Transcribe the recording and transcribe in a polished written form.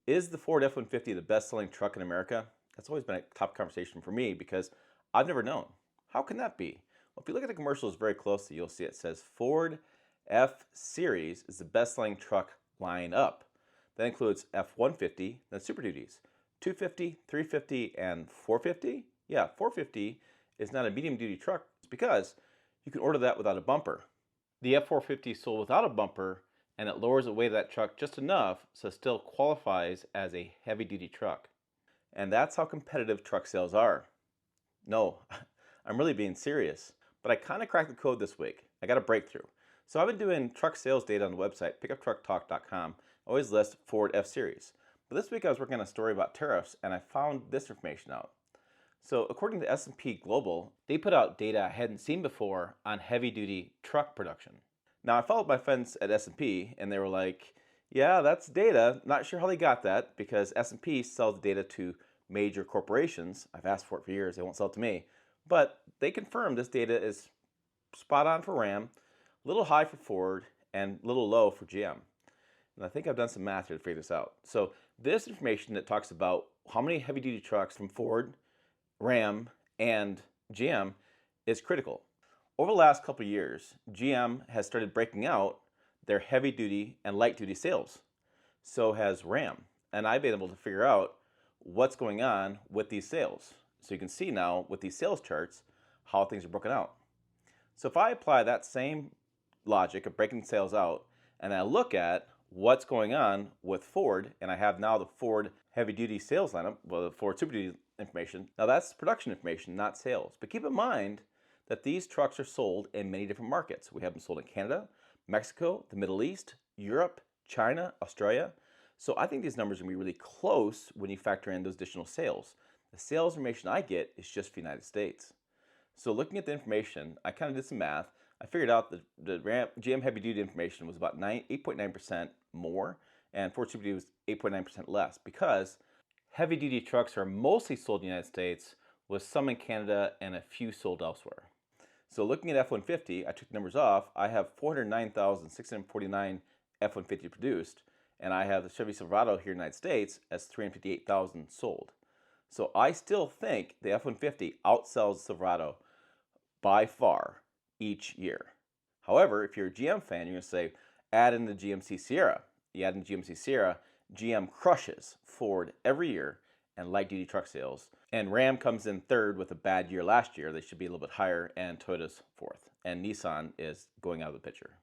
Is the Ford F-150 the best-selling truck in America? That's always been a top conversation for me because I've never known. How can that be? Well, if you look at the commercials very closely, you'll see it says Ford F-Series is the best-selling truck lineup. That includes F-150, then Super Duties, 250, 350, and 450. Yeah, 450 is not a medium-duty truck. It's because you can order that without a bumper. The F-450 sold without a bumper, and it lowers the weight of that truck just enough so it still qualifies as a heavy-duty truck. And that's how competitive truck sales are. No, I'm really being serious. But I kind of cracked the code this week. I got a breakthrough. So I've been doing truck sales data on the website, pickuptrucktalk.com. I always list Ford F-Series. But this week I was working on a story about tariffs, and I found this information out. So according to S&P Global, they put out data I hadn't seen before on heavy-duty truck production. Now I followed my friends at S&P, and they were like, yeah, that's data. Not sure how they got that because S&P sells data to major corporations. I've asked for it for years. They won't sell it to me. But they confirmed this data is spot on for Ram, a little high for Ford, and a little low for GM. And I think I've done some math here to figure this out. So this information that talks about how many heavy-duty trucks from Ford, Ram, and GM is critical. Over the last couple of years, GM has started breaking out their heavy-duty and light-duty sales. So has Ram. And I've been able to figure out what's going on with these sales. So you can see now with these sales charts how things are broken out. So if I apply that same logic of breaking sales out and I look at what's going on with Ford, and I have now the Ford heavy-duty sales lineup, well, the Ford Super Duty information. Now that's production information, not sales. But keep in mind that these trucks are sold in many different markets. We have them sold in Canada, Mexico, the Middle East, Europe, China, Australia. So I think these numbers are going to be really close when you factor in those additional sales. The sales information I get is just for the United States. So looking at the information, I kind of did some math. I figured out that the GM heavy duty information was about 8.9% more, and Ford Super Duty was 8.9% less because heavy duty trucks are mostly sold in the United States, with some in Canada and a few sold elsewhere. So looking at F-150, I took the numbers off. I have 409,649 F-150 produced, and I have the Chevy Silverado here in the United States as 358,000 sold. So I still think the F-150 outsells the Silverado by far each year. However, if you're a GM fan, you're going to say, add in the GMC Sierra. You add in GMC Sierra, GM crushes Ford every year and light-duty truck sales. And Ram comes in third with a bad year last year. They should be a little bit higher, and Toyota's fourth. And Nissan is going out of the picture.